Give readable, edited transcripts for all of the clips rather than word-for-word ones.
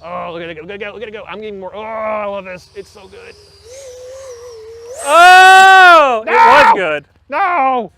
Oh, look at it go, look at it go, look at it go. I'm getting more. Oh, I love this. It's so good. Oh, no! It was good. No!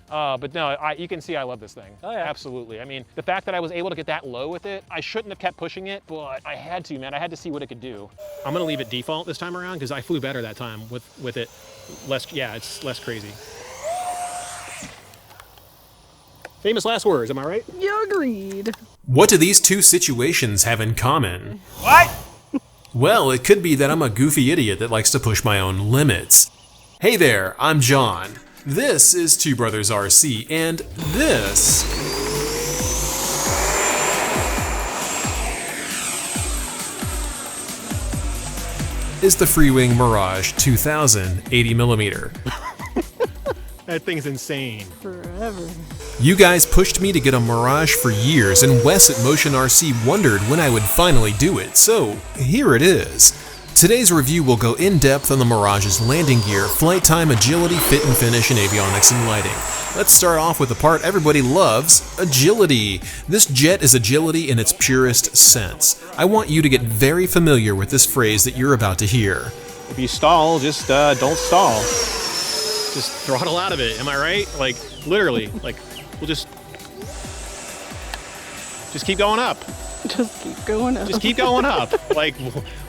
But no, you can see I love this thing. Oh, yeah. Absolutely. I mean, the fact that I was able to get that low with it, I shouldn't have kept pushing it, but I had to, man. I had to see what it could do. I'm gonna leave it default this time around because I flew better that time with it. Yeah, it's less crazy. Famous last words, am I right? You agreed. What do these two situations have in common? What? Well, it could be that I'm a goofy idiot that likes to push my own limits. Hey there, I'm John. This is Two Brothers RC, and this is the Freewing Mirage 80mm. That thing's insane. Forever. You guys pushed me to get a Mirage for years, and Wes at Motion RC wondered when I would finally do it, so here it is. Today's review will go in-depth on the Mirage's landing gear, flight time, agility, fit and finish, and avionics and lighting. Let's start off with the part everybody loves, agility. This jet is agility in its purest sense. I want you to get very familiar with this phrase that you're about to hear. If you stall, just don't stall. Just throttle out of it, am I right? Like, literally, like, we'll just keep going up. Just keep going up. Just keep going up. Like,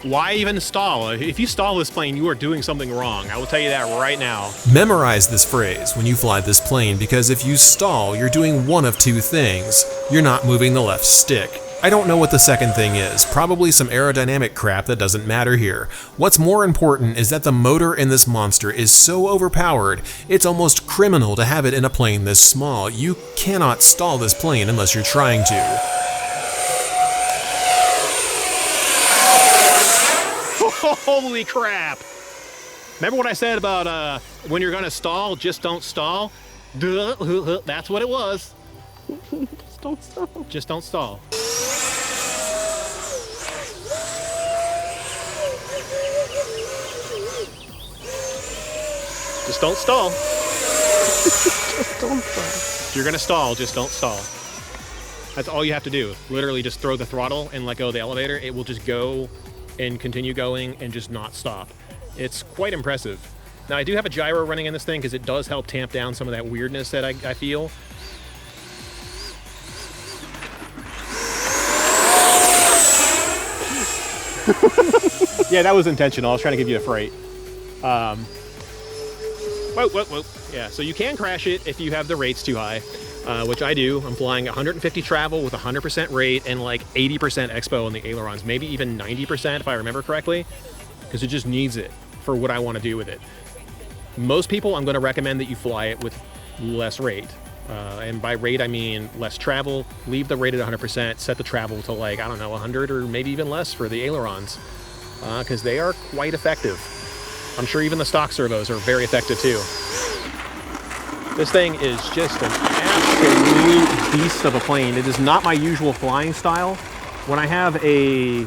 why even stall? If you stall this plane, you are doing something wrong. I will tell you that right now. Memorize this phrase when you fly this plane, because if you stall, you're doing one of two things. You're not moving the left stick. I don't know what the second thing is, probably some aerodynamic crap that doesn't matter here. What's more important is that the motor in this monster is so overpowered, it's almost criminal to have it in a plane this small. You cannot stall this plane unless you're trying to. Holy crap! Remember what I said about when you're gonna stall, just don't stall? That's what it was. Just don't stall. Just don't stall. Just don't stall. Just don't stall. If you're gonna stall, just don't stall. That's all you have to do. Literally just throw the throttle and let go of the elevator. It will just go and continue going and just not stop. It's quite impressive. Now I do have a gyro running in this thing because it does help tamp down some of that weirdness that I feel. Yeah, that was intentional. I was trying to give you a fright. Whoa. Yeah, so you can crash it if you have the rates too high, which I do. I'm flying 150 travel with 100% rate and like 80% expo on the ailerons, maybe even 90% if I remember correctly, because it just needs it for what I want to do with it. Most people, I'm going to recommend that you fly it with less rate. And by rate, I mean less travel. Leave the rate at 100%, set the travel to like, I don't know, 100 or maybe even less for the ailerons, because they are quite effective. I'm sure even the stock servos are very effective too. This thing is just an absolute beast of a plane. It is not my usual flying style. When I have a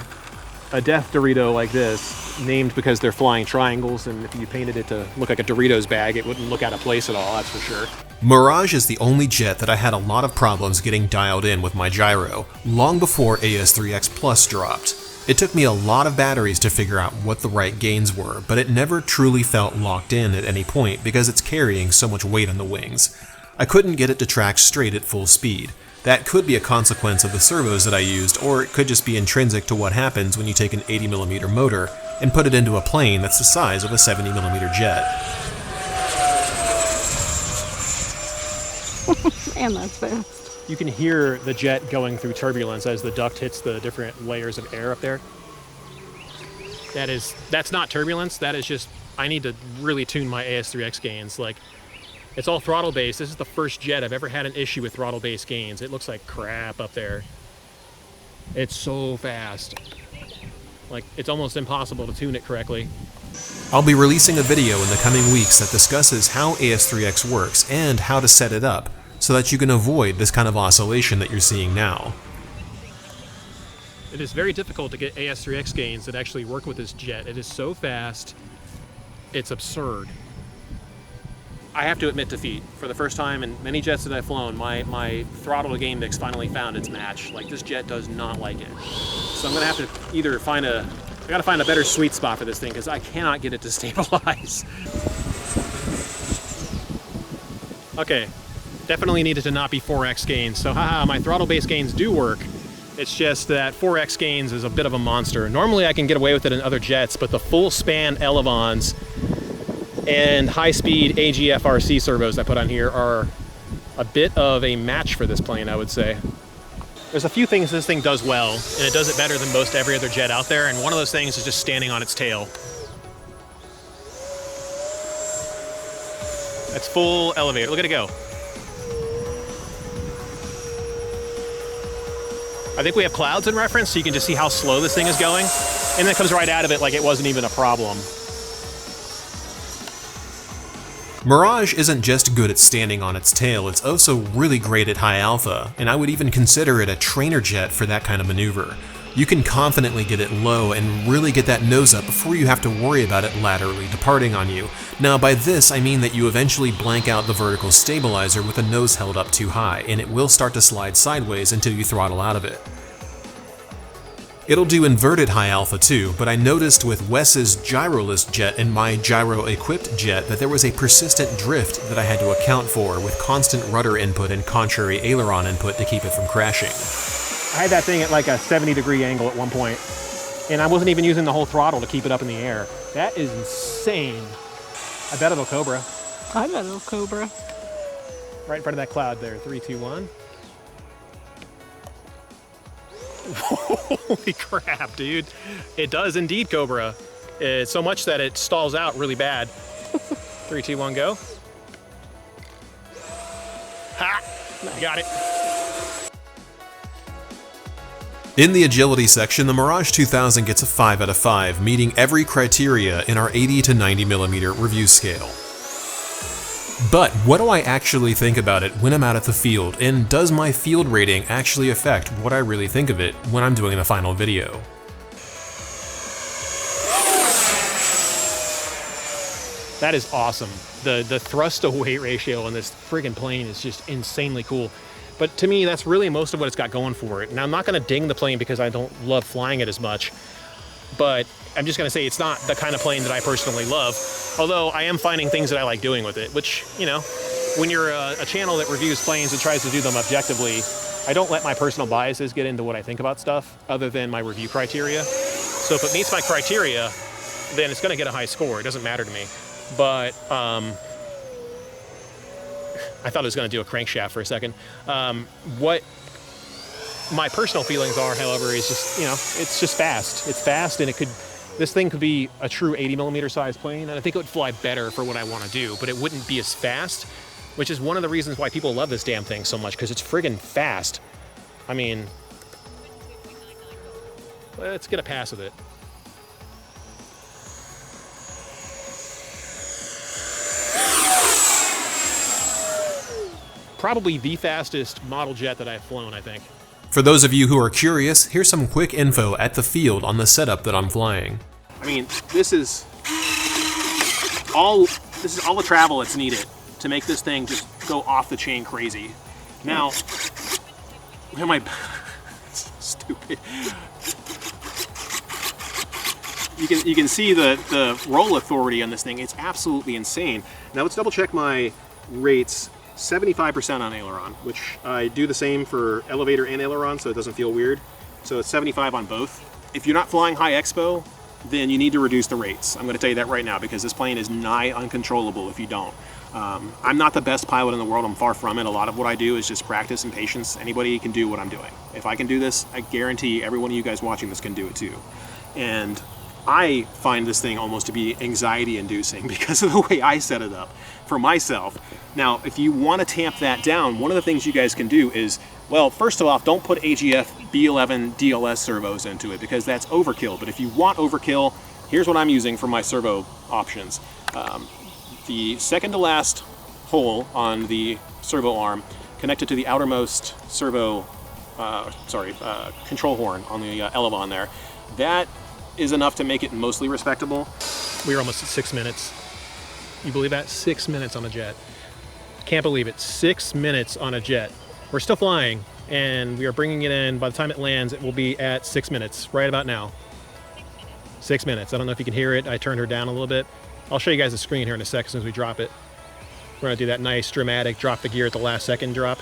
death Dorito like this, named because they're flying triangles, and if you painted it to look like a Doritos bag, it wouldn't look out of place at all, that's for sure. Mirage is the only jet that I had a lot of problems getting dialed in with my gyro, long before AS3X Plus dropped. It took me a lot of batteries to figure out what the right gains were, but it never truly felt locked in at any point because it's carrying so much weight on the wings. I couldn't get it to track straight at full speed. That could be a consequence of the servos that I used, or it could just be intrinsic to what happens when you take an 80mm motor and put it into a plane that's the size of a 70mm jet. Man, that's fast. You can hear the jet going through turbulence as the duct hits the different layers of air up there. That's not turbulence, that is just, I need to really tune my AS3X gains. Like, it's all throttle based. This is the first jet I've ever had an issue with throttle based gains. It looks like crap up there. It's so fast. Like, it's almost impossible to tune it correctly. I'll be releasing a video in the coming weeks that discusses how AS3X works and how to set it up, so that you can avoid this kind of oscillation that you're seeing now. It is very difficult to get AS3X gains that actually work with this jet. It is so fast, it's absurd. I have to admit defeat. For the first time in many jets that I've flown, my throttle to gain mix finally found its match. Like, this jet does not like it. So I'm gonna have to either I gotta find a better sweet spot for this thing because I cannot get it to stabilize. Okay, definitely needed to not be 4x gains. So haha, my throttle-based gains do work. It's just that 4x gains is a bit of a monster. Normally I can get away with it in other jets, but the full span elevons and high-speed AGFRC servos I put on here are a bit of a match for this plane, I would say. There's a few things this thing does well, and it does it better than most every other jet out there, and one of those things is just standing on its tail. That's full elevator. Look at it go. I think we have clouds in reference, so you can just see how slow this thing is going, and then it comes right out of it like it wasn't even a problem. Mirage isn't just good at standing on its tail, it's also really great at high alpha, and I would even consider it a trainer jet for that kind of maneuver. You can confidently get it low and really get that nose up before you have to worry about it laterally departing on you. Now by this I mean that you eventually blank out the vertical stabilizer with the nose held up too high, and it will start to slide sideways until you throttle out of it. It'll do inverted high alpha too, but I noticed with Wes's gyroless jet and my gyro-equipped jet that there was a persistent drift that I had to account for with constant rudder input and contrary aileron input to keep it from crashing. I had that thing at like a 70-degree angle at one point, and I wasn't even using the whole throttle to keep it up in the air. That is insane. I bet it'll Cobra. I bet it'll Cobra. Right in front of that cloud there. 3, 2, 1. Holy crap, dude. It does indeed Cobra. It's so much that it stalls out really bad. 3, 2, 1, go. Ha! Got it. In the agility section, the Mirage 2000 gets a 5 out of 5, meeting every criteria in our 80 to 90mm review scale. But what do I actually think about it when I'm out at the field, and does my field rating actually affect what I really think of it when I'm doing the final video? That is awesome. The thrust to weight ratio on this friggin' plane is just insanely cool. But to me, that's really most of what it's got going for it. Now, I'm not gonna ding the plane because I don't love flying it as much, but I'm just gonna say it's not the kind of plane that I personally love. Although I am finding things that I like doing with it, which, you know, when you're a channel that reviews planes and tries to do them objectively, I don't let my personal biases get into what I think about stuff other than my review criteria. So if it meets my criteria, then it's gonna get a high score. It doesn't matter to me. But I thought it was gonna do a crankshaft for a second. What my personal feelings are, however, is just, you know, it's just fast. It's fast, and this thing could be a true 80mm size plane, and I think it would fly better for what I want to do, but it wouldn't be as fast, which is one of the reasons why people love this damn thing so much, because it's friggin' fast. I mean, let's get a pass with it. Probably the fastest model jet that I've flown, I think. For those of you who are curious, here's some quick info at the field on the setup that I'm flying. I mean, this is all the travel that's needed to make this thing just go off the chain crazy. Now, where am I? Stupid. You can see the roll authority on this thing. It's absolutely insane. Now let's double check my rates. 75% on aileron, which I do the same for elevator and aileron, so it doesn't feel weird. So it's 75 on both. If you're not flying high expo, then you need to reduce the rates. I'm gonna tell you that right now, because this plane is nigh uncontrollable if you don't. I'm not the best pilot in the world, I'm far from it. A lot of what I do is just practice and patience. Anybody can do what I'm doing. If I can do this, I guarantee every one of you guys watching this can do it too. And I find this thing almost to be anxiety inducing because of the way I set it up for myself. Now, if you want to tamp that down, one of the things you guys can do is, well, first of all, don't put AGF B11 DLS servos into it because that's overkill. But if you want overkill, here's what I'm using for my servo options. The second to last hole on the servo arm connected to the outermost servo, control horn on the elevon there. That is enough to make it mostly respectable. We're almost at 6 minutes. You believe that? 6 minutes on a jet. Can't believe it. 6 minutes on a jet. We're still flying, and we are bringing it in. By the time it lands, it will be at 6 minutes, right about now. 6 minutes. I don't know if you can hear it. I turned her down a little bit. I'll show you guys the screen here in a second as soon as we drop it. We're gonna do that nice dramatic drop the gear at the last second drop.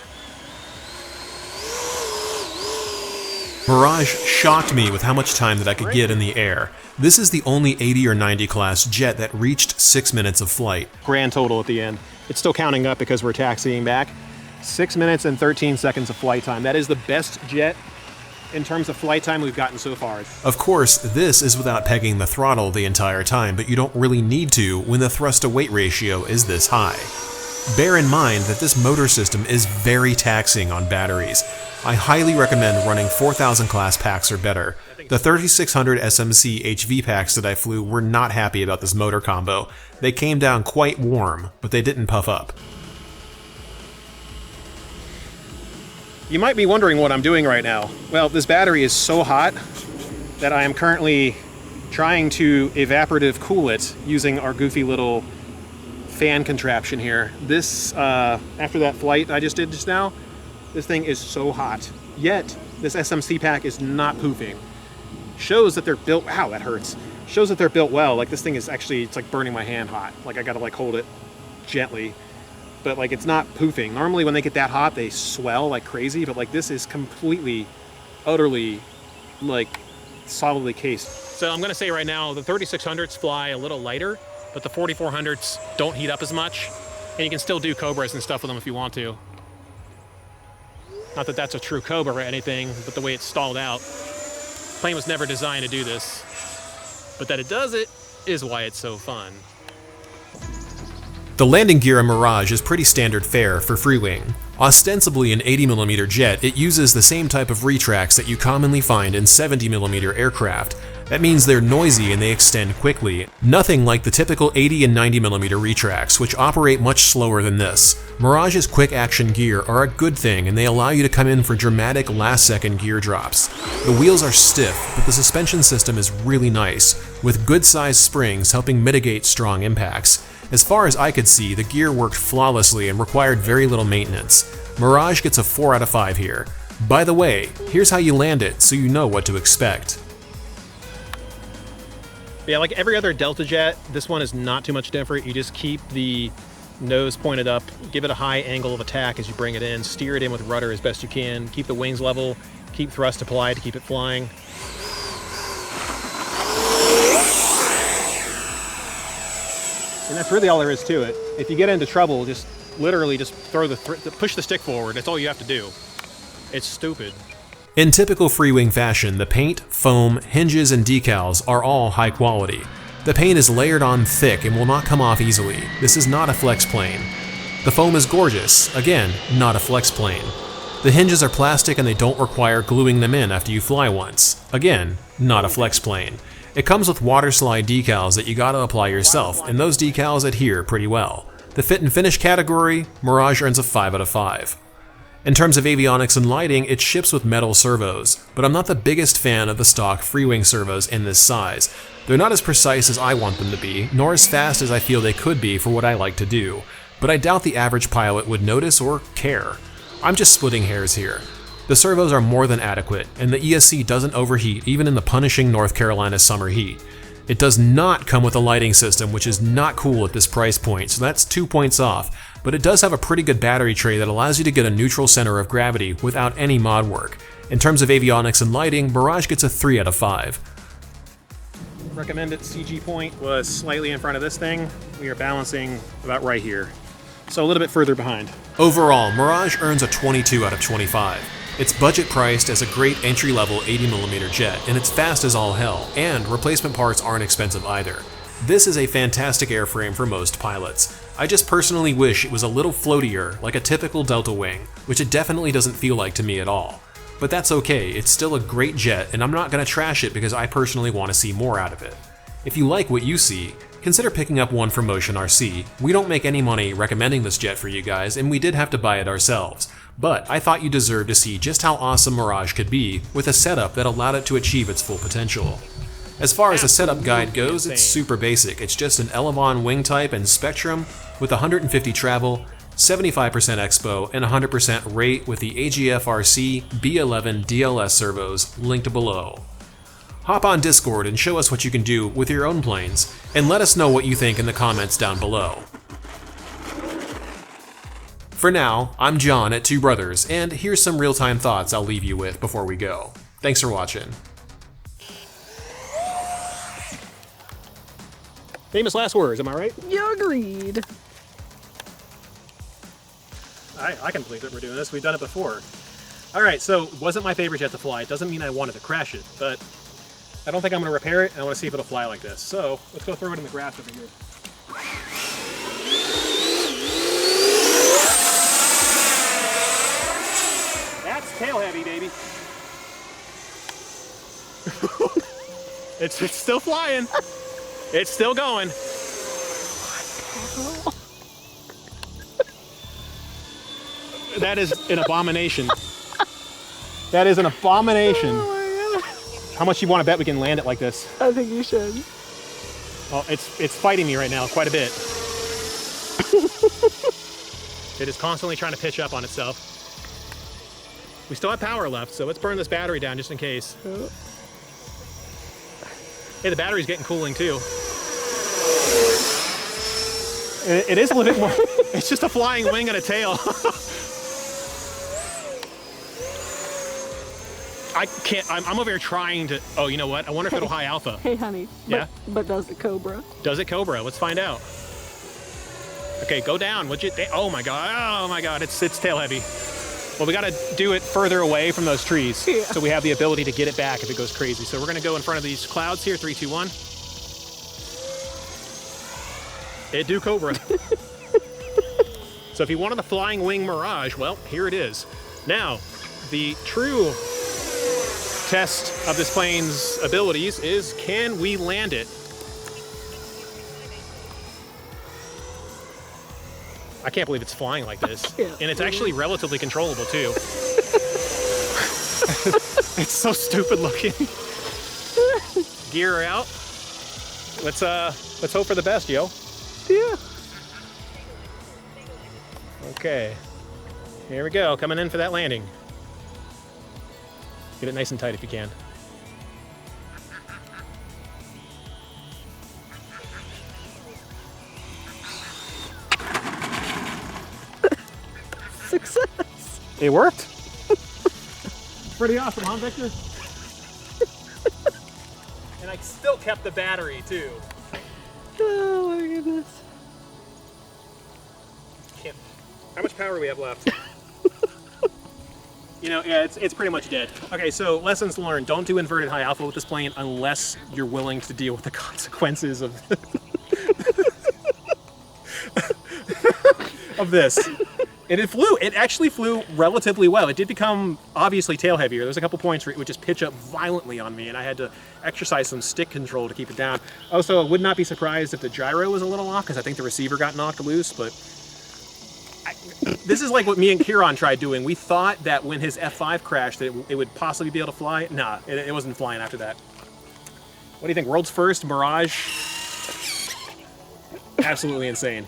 Mirage shocked me with how much time that I could get in the air. This is the only 80 or 90 class jet that reached 6 minutes of flight. Grand total at the end. It's still counting up because we're taxiing back. 6 minutes and 13 seconds of flight time. That is the best jet in terms of flight time we've gotten so far. Of course, this is without pegging the throttle the entire time, but you don't really need to when the thrust-to-weight ratio is this high. Bear in mind that this motor system is very taxing on batteries. I highly recommend running 4000 class packs or better. The 3600 SMC HV packs that I flew were not happy about this motor combo. They came down quite warm, but they didn't puff up. You might be wondering what I'm doing right now. Well, this battery is so hot that I am currently trying to evaporative cool it using our goofy little fan contraption here. This, after that flight I just did just now, this thing is so hot. Yet, this SMC pack is not poofing. Shows that they're built, wow, that hurts. Shows that they're built well. Like, this thing is actually, it's like burning my hand hot. Like, I gotta like hold it gently. But like, it's not poofing. Normally when they get that hot, they swell like crazy, but like this is completely, utterly, like, solidly cased. So I'm gonna say right now, the 3600s fly a little lighter, but the 4400s don't heat up as much, and you can still do Cobras and stuff with them if you want to. Not that that's a true Cobra or anything, but the way it's stalled out. The plane was never designed to do this, but that it does it is why it's so fun. The landing gear on Mirage is pretty standard fare for Freewing. Ostensibly an 80mm jet, it uses the same type of retracts that you commonly find in 70mm aircraft. That means they're noisy and they extend quickly. Nothing like the typical 80 and 90mm retracts, which operate much slower than this. Mirage's quick action gear are a good thing and they allow you to come in for dramatic last-second gear drops. The wheels are stiff, but the suspension system is really nice, with good-sized springs helping mitigate strong impacts. As far as I could see, the gear worked flawlessly and required very little maintenance. Mirage gets a 4 out of 5 here. By the way, here's how you land it so you know what to expect. Yeah, like every other Delta jet, this one is not too much different. You just keep the nose pointed up, give it a high angle of attack as you bring it in, steer it in with rudder as best you can, keep the wings level, keep thrust applied to keep it flying. And that's really all there is to it. If you get into trouble, just literally just throw push the stick forward. That's all you have to do. It's stupid. In typical Freewing fashion, the paint, foam, hinges, and decals are all high quality. The paint is layered on thick and will not come off easily. This is not a flex plane. The foam is gorgeous. Again, not a flex plane. The hinges are plastic and they don't require gluing them in after you fly once. Again, not a flex plane. It comes with water slide decals that you gotta apply yourself, and those decals adhere pretty well. The fit and finish category, Mirage earns a 5 out of 5. In terms of avionics and lighting, it ships with metal servos, but I'm not the biggest fan of the stock Freewing servos in this size. They're not as precise as I want them to be, nor as fast as I feel they could be for what I like to do, but I doubt the average pilot would notice or care. I'm just splitting hairs here. The servos are more than adequate, and the ESC doesn't overheat even in the punishing North Carolina summer heat. It does not come with a lighting system, which is not cool at this price point, so that's 2 points off, but it does have a pretty good battery tray that allows you to get a neutral center of gravity without any mod work. In terms of avionics and lighting, Mirage gets a 3 out of 5. Recommended CG point was slightly in front of this thing. We are balancing about right here, so a little bit further behind. Overall, Mirage earns a 22 out of 25. It's budget priced as a great entry-level 80mm jet, and it's fast as all hell, and replacement parts aren't expensive either. This is a fantastic airframe for most pilots. I just personally wish it was a little floatier, like a typical Delta wing, which it definitely doesn't feel like to me at all. But that's okay, it's still a great jet, and I'm not going to trash it because I personally want to see more out of it. If you like what you see, consider picking up one from Motion RC. We don't make any money recommending this jet for you guys, and we did have to buy it ourselves. But I thought you deserved to see just how awesome Mirage could be with a setup that allowed it to achieve its full potential. As far as the setup guide goes, it's super basic. It's just an elevon wing type and spectrum with 150 travel, 75% expo, and 100% rate with the AGF-RC B11 DLS servos linked below. Hop on Discord and show us what you can do with your own planes, and let us know what you think in the comments down below. For now, I'm John at Two Brothers, and here's some real-time thoughts I'll leave you with before we go. Thanks for watching. Famous last words, am I right? You agreed. I can believe that we're doing this. We've done it before. All right, so it wasn't my favorite jet to fly. It doesn't mean I wanted to crash it, but I don't think I'm going to repair it. I want to see if it'll fly like this. So let's go throw it in the grass over here. That's tail heavy, baby. It's still flying. It's still going. That is an abomination. That is an abomination. Oh my God. How much you want to bet we can land it like this? I think you should. Oh, it's fighting me right now quite a bit. It is constantly trying to pitch up on itself. We still have power left, so let's burn this battery down just in case. Oh. Hey, the battery's getting cooling too. It is a little bit more. It's just a flying wing and a tail. I can't. I'm over here trying to. Oh, you know what? I wonder if it'll high alpha. Hey, honey. Yeah? But does the Cobra? Does it Cobra? Let's find out. Okay, go down. Would you? Oh my god. Oh my god. It's tail heavy. Well, we got to do it further away from those trees, yeah, so we have the ability to get it back if it goes crazy. So we're gonna go in front of these clouds here. 3, 2, 1. It do Cobra. So if you wanted the flying wing Mirage, well, here it is. Now, the true test of this plane's abilities is, can we land it? I can't believe it's flying like this. And it's actually relatively controllable too. It's so stupid looking. Gear out. Let's hope for the best, yo. Yeah. Okay. Here we go, coming in for that landing. Get it nice and tight if you can. Success. It worked. Pretty awesome, huh, Victor? And I still kept the battery too. Oh my goodness. How much power do we have left? You know, yeah, it's pretty much dead. Okay, so lessons learned. Don't do inverted high alpha with this plane unless you're willing to deal with the consequences of of this. And it flew. It actually flew relatively well. It did become obviously tail heavier. There's a couple points where it would just pitch up violently on me, and I had to exercise some stick control to keep it down. Also, I would not be surprised if the gyro was a little off, because I think the receiver got knocked loose, but this is like what me and Kieran tried doing. We thought that when his F5 crashed that it would possibly be able to fly. Nah, it wasn't flying after that. What do you think? World's first Mirage? Absolutely insane.